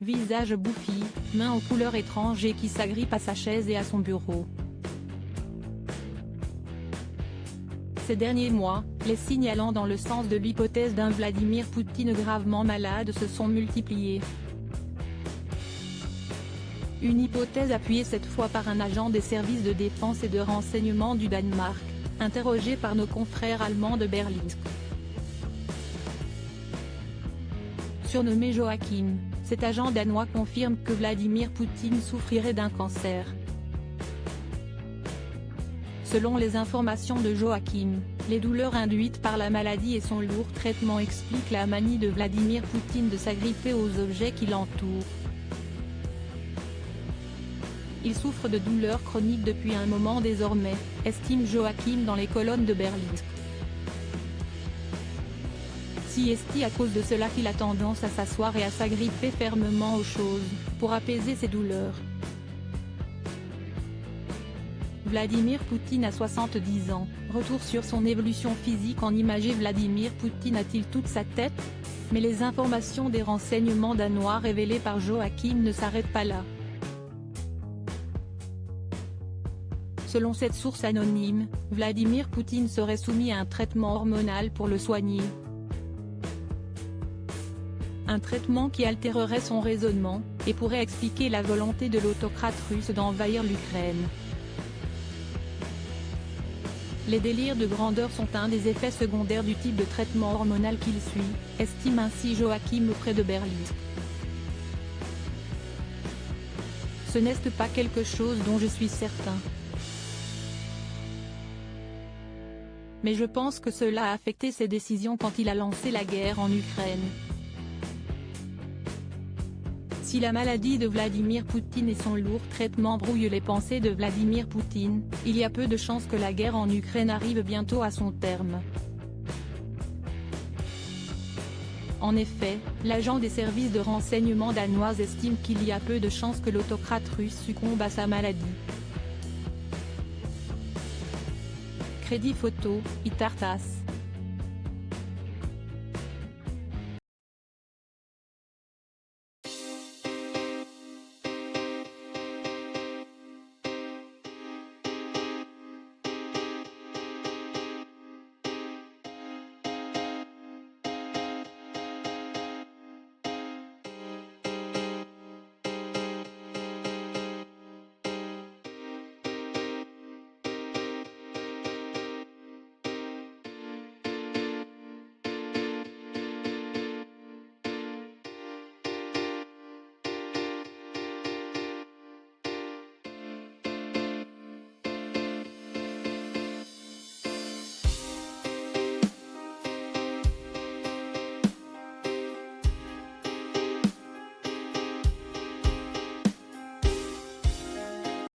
Visage bouffi, mains aux couleurs étranges et qui s'agrippe à sa chaise et à son bureau. Ces derniers mois, les signes allant dans le sens de l'hypothèse d'un Vladimir Poutine gravement malade se sont multipliés. Une hypothèse appuyée cette fois par un agent des services de défense et de renseignement du Danemark, interrogé par nos confrères allemands de Berlingske. Surnommé Joachim, cet agent danois confirme que Vladimir Poutine souffrirait d'un cancer. Selon les informations de Joachim, les douleurs induites par la maladie et son lourd traitement expliquent la manie de Vladimir Poutine de s'agripper aux objets qui l'entourent. Il souffre de douleurs chroniques depuis un moment désormais, estime Joachim dans les colonnes de Berlingske. Si est à cause de cela qu'il a tendance à s'asseoir et à s'agripper fermement aux choses, pour apaiser ses douleurs. Vladimir Poutine a 70 ans, retour sur son évolution physique en imagé. Vladimir Poutine a-t-il toute sa tête? Mais les informations des renseignements danois révélées par Joachim ne s'arrêtent pas là. Selon cette source anonyme, Vladimir Poutine serait soumis à un traitement hormonal pour le soigner. Un traitement qui altérerait son raisonnement, et pourrait expliquer la volonté de l'autocrate russe d'envahir l'Ukraine. Les délires de grandeur sont un des effets secondaires du type de traitement hormonal qu'il suit, estime ainsi Joachim auprès de Berlingske. Ce n'est pas quelque chose dont je suis certain. Mais je pense que cela a affecté ses décisions quand il a lancé la guerre en Ukraine. Si la maladie de Vladimir Poutine et son lourd traitement brouillent les pensées de Vladimir Poutine, il y a peu de chances que la guerre en Ukraine arrive bientôt à son terme. En effet, l'agent des services de renseignement danois estime qu'il y a peu de chances que l'autocrate russe succombe à sa maladie. Crédit photo, Itartas.